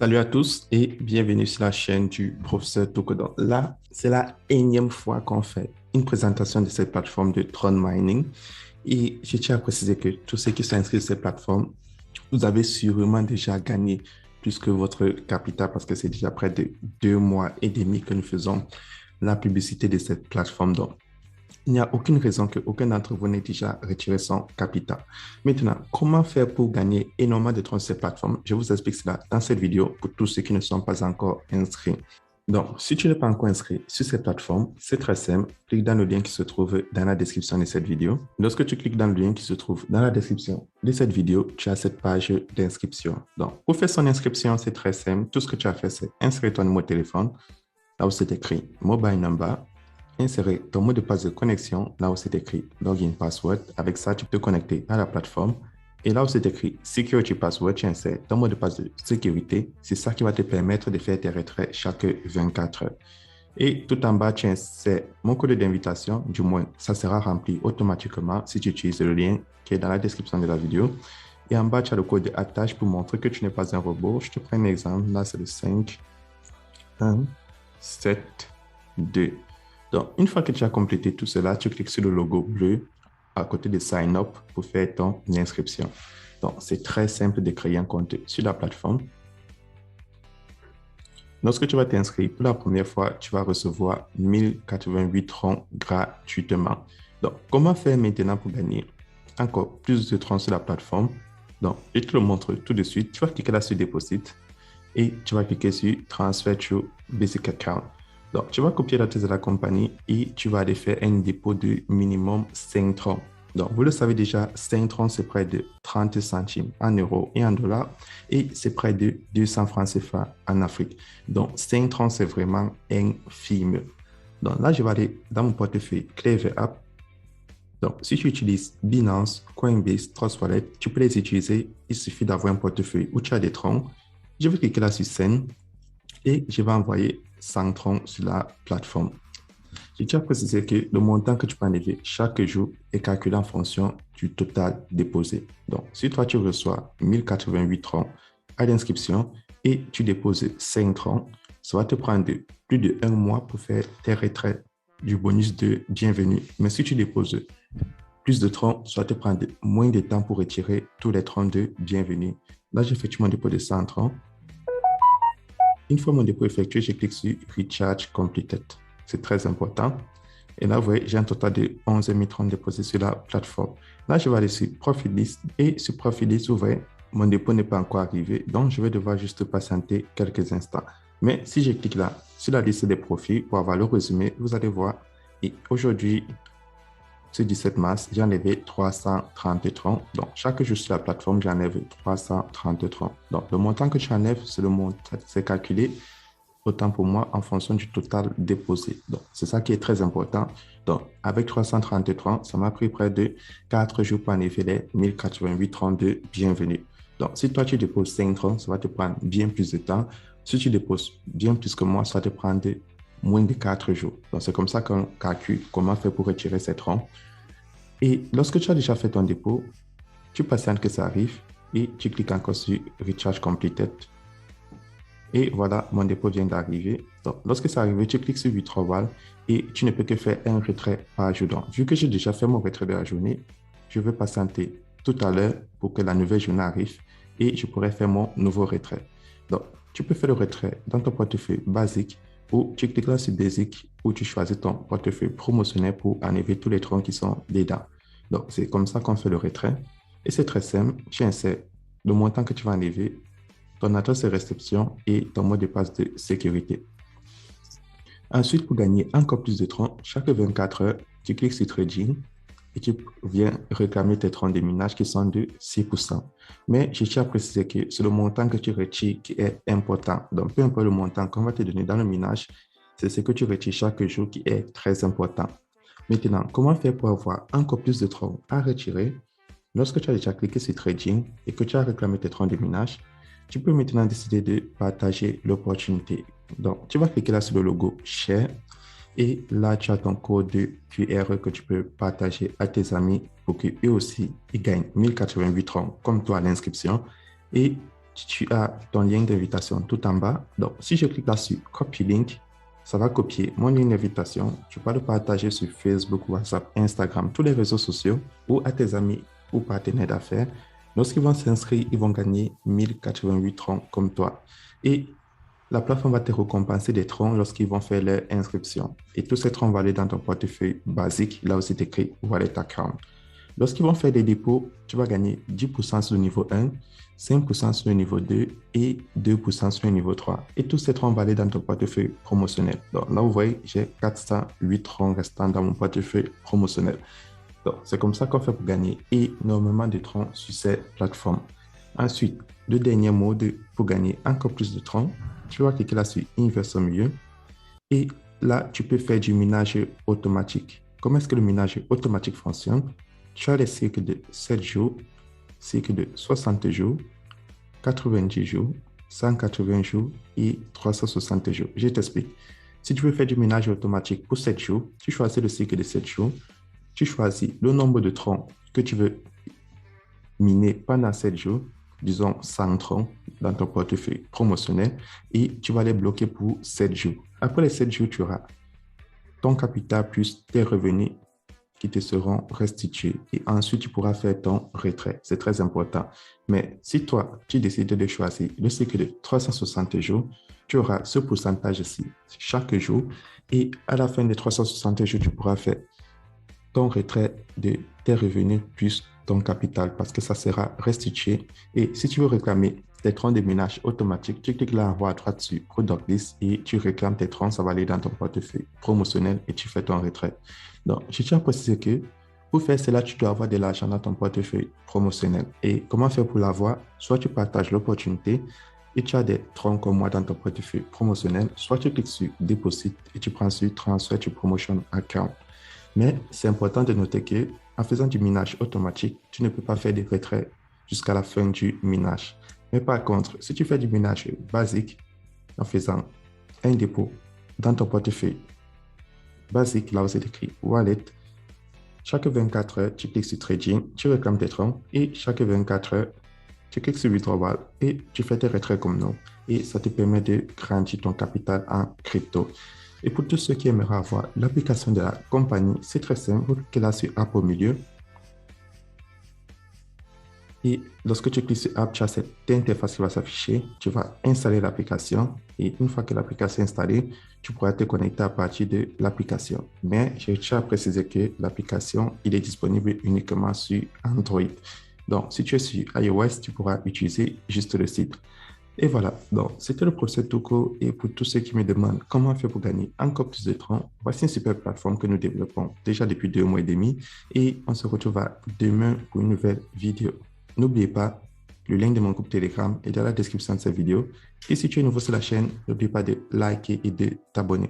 Salut à tous et bienvenue sur la chaîne du professeur Tokodon. Là, c'est la énième fois qu'on fait une présentation de cette plateforme de Tron Mining. Et je tiens à préciser que tous ceux qui sont inscrits sur cette plateforme, vous avez sûrement déjà gagné plus que votre capital parce que c'est déjà près de 2 mois et demi que nous faisons la publicité de cette plateforme. Donc, il n'y a aucune raison qu'aucun d'entre vous n'ait déjà retiré son capital. Maintenant, comment faire pour gagner énormément de troncs sur cette plateforme? Je vous explique cela dans cette vidéo pour tous ceux qui ne sont pas encore inscrits. Donc, si tu n'es pas encore inscrit sur cette plateforme, c'est très simple. Clique dans le lien qui se trouve dans la description de cette vidéo. Lorsque tu cliques dans le lien qui se trouve dans la description de cette vidéo, tu as cette page d'inscription. Donc, pour faire son inscription, c'est très simple. Tout ce que tu as fait, c'est inscrire ton numéro de téléphone, là où c'est écrit mobile number. Insérer ton mot de passe de connexion là où c'est écrit login password. Avec ça, tu peux te connecter à la plateforme. Et là où c'est écrit security password, tu insères ton mot de passe de sécurité. C'est ça qui va te permettre de faire tes retraits chaque 24 heures. Et tout en bas, tu insères mon code d'invitation. Du moins, ça sera rempli automatiquement si tu utilises le lien qui est dans la description de la vidéo. Et en bas, tu as le code d'attache pour montrer que tu n'es pas un robot. Je te prends un exemple. Là, c'est le 5, 1, 7, 2. Donc, une fois que tu as complété tout cela, tu cliques sur le logo bleu à côté de Sign Up pour faire ton inscription. Donc, c'est très simple de créer un compte sur la plateforme. Lorsque tu vas t'inscrire pour la première fois, tu vas recevoir 1088 troncs gratuitement. Donc, comment faire maintenant pour gagner encore plus de troncs sur la plateforme? Donc, je te le montre tout de suite. Tu vas cliquer là sur Deposit et tu vas cliquer sur Transfer to Basic Account. Donc, tu vas copier l'adresse de la compagnie et tu vas aller faire un dépôt de minimum 5 troncs. Donc, vous le savez déjà, 5 troncs, c'est près de 30 centimes en euros et en dollars et c'est près de 200 francs CFA en Afrique. Donc, 5 troncs, c'est vraiment infime. Donc, là, je vais aller dans mon portefeuille Clever App. Donc, si tu utilises Binance, Coinbase, Trust Wallet, tu peux les utiliser. Il suffit d'avoir un portefeuille où tu as des troncs. Je vais cliquer là sur Send et je vais envoyer 100 troncs sur la plateforme. Je tiens à préciser que le montant que tu peux enlever chaque jour est calculé en fonction du total déposé. Donc, si toi, tu reçois 1088 troncs à l'inscription et tu déposes 5 troncs, ça va te prendre plus de 1 mois pour faire tes retraits du bonus de bienvenue. Mais si tu déposes plus de troncs, ça va te prendre moins de temps pour retirer tous les troncs de bienvenue. Là, j'ai effectué mon dépôt de 100 troncs. Une fois mon dépôt effectué, je clique sur Recharge Completed. C'est très important. Et là, vous voyez, j'ai un total de 11 000 troncs déposés sur la plateforme. Là, je vais aller sur Profit List. Et sur Profit List, vous voyez, mon dépôt n'est pas encore arrivé. Donc, je vais devoir juste patienter quelques instants. Mais si je clique là, sur la liste des profits, pour avoir le résumé, vous allez voir. Et aujourd'hui, ce 17 mars, j'ai enlevé 330 troncs. Donc, chaque jour sur la plateforme, j'enlève 330 troncs. Donc, le montant que tu enlèves, c'est le montant, c'est calculé autant pour moi en fonction du total déposé. Donc, c'est ça qui est très important. Donc, avec 330 troncs, ça m'a pris près de 4 jours pour enlever les 1088 troncs de bienvenue. Donc, si toi, tu déposes 5 troncs, ça va te prendre bien plus de temps. Si tu déposes bien plus que moi, ça va te prendre moins de 4 jours. Donc, c'est comme ça qu'on calcule comment faire pour retirer ces troncs. Et lorsque tu as déjà fait ton dépôt, tu patientes que ça arrive et tu cliques encore sur Recharge Completed. Et voilà, mon dépôt vient d'arriver. Donc, lorsque c'est arrivé, tu cliques sur Withdrawal et tu ne peux que faire un retrait par jour. Donc, vu que j'ai déjà fait mon retrait de la journée, je vais patienter tout à l'heure pour que la nouvelle journée arrive et je pourrai faire mon nouveau retrait. Donc, tu peux faire le retrait dans ton portefeuille basique ou tu cliques là sur Basic où tu choisis ton portefeuille promotionnel pour enlever tous les troncs qui sont dedans. Donc, c'est comme ça qu'on fait le retrait. Et c'est très simple. Tu insères le montant que tu vas enlever, ton adresse de réception et ton mot de passe de sécurité. Ensuite, pour gagner encore plus de troncs, chaque 24 heures, tu cliques sur Trading et tu viens réclamer tes troncs de minage qui sont de 6%. Mais je tiens à préciser que c'est le montant que tu retires qui est important. Donc, peu importe le montant qu'on va te donner dans le minage, c'est ce que tu retires chaque jour qui est très important. Maintenant, comment faire pour avoir encore plus de troncs à retirer? Lorsque tu as déjà cliqué sur Trading et que tu as réclamé tes troncs de minage, tu peux maintenant décider de partager l'opportunité. Donc, tu vas cliquer là sur le logo Share et là, tu as ton code QR que tu peux partager à tes amis pour qu'eux aussi ils gagnent 1088 troncs comme toi à l'inscription. Et tu as ton lien d'invitation tout en bas. Donc, si je clique là sur Copy Link, ça va copier mon lien d'invitation. Tu peux le partager sur Facebook, WhatsApp, Instagram, tous les réseaux sociaux ou à tes amis ou partenaires d'affaires. Lorsqu'ils vont s'inscrire, ils vont gagner 1088 troncs comme toi. Et la plateforme va te récompenser des troncs lorsqu'ils vont faire leur inscription. Et tous ces troncs vont aller dans ton portefeuille basique, là où c'est écrit Wallet Account. Lorsqu'ils vont faire des dépôts, tu vas gagner 10% sur le niveau 1, 5% sur le niveau 2 et 2% sur le niveau 3. Et tous ces troncs vont aller dans ton portefeuille promotionnel. Donc là, vous voyez, j'ai 408 troncs restants dans mon portefeuille promotionnel. Donc, c'est comme ça qu'on fait pour gagner énormément de troncs sur ces plateformes. Ensuite, le dernier mode pour gagner encore plus de troncs, tu vas cliquer là sur Invest au milieu. Et là, tu peux faire du minage automatique. Comment est-ce que le minage automatique fonctionne? Tu as les cycles de 7 jours, cycles de 60 jours, 90 jours, 180 jours et 360 jours. Je t'explique. Si tu veux faire du minage automatique pour 7 jours, tu choisis le cycle de 7 jours. Tu choisis le nombre de troncs que tu veux miner pendant 7 jours, disons 100 troncs dans ton portefeuille promotionnel et tu vas les bloquer pour 7 jours. Après les 7 jours, tu auras ton capital plus tes revenus qui te seront restitués et ensuite tu pourras faire ton retrait. C'est très important. Mais si toi, tu décides de choisir le cycle de 360 jours, tu auras ce pourcentage-ci chaque jour et à la fin des 360 jours, tu pourras faire ton retrait de tes revenus plus ton capital parce que ça sera restitué. Et si tu veux réclamer tes troncs de minage automatique, tu cliques là en haut à droite sur Product List et tu réclames tes troncs, ça va aller dans ton portefeuille promotionnel et tu fais ton retrait. Donc, je tiens à préciser que pour faire cela, tu dois avoir de l'argent dans ton portefeuille promotionnel. Et comment faire pour l'avoir? Soit tu partages l'opportunité et tu as des troncs comme moi dans ton portefeuille promotionnel, soit tu cliques sur Deposit et tu prends sur Transfer to Promotion Account. Mais c'est important de noter que en faisant du minage automatique, tu ne peux pas faire des retraits jusqu'à la fin du minage. Mais par contre, si tu fais du minage basique en faisant un dépôt dans ton portefeuille basique, là où c'est écrit Wallet, chaque 24 heures, tu cliques sur Trading, tu réclames tes troncs et chaque 24 heures, tu cliques sur Withdrawal et tu fais tes retraits comme nous. Et ça te permet de grandir ton capital en crypto. Et pour tous ceux qui aimeraient avoir l'application de la compagnie, c'est très simple. Vous cliquez là sur App au milieu. Et lorsque tu cliques sur App, tu as cette interface qui va s'afficher. Tu vas installer l'application. Et une fois que l'application est installée, tu pourras te connecter à partir de l'application. Mais je tiens à préciser que l'application, il est disponible uniquement sur Android. Donc, si tu es sur iOS, tu pourras utiliser juste le site. Et voilà, donc c'était le professeur Touko et pour tous ceux qui me demandent comment faire pour gagner encore plus de troncs, voici une super plateforme que nous développons déjà depuis 2 mois et demi et on se retrouve demain pour une nouvelle vidéo. N'oubliez pas, le lien de mon groupe Telegram est dans la description de cette vidéo et si tu es nouveau sur la chaîne, n'oublie pas de liker et de t'abonner.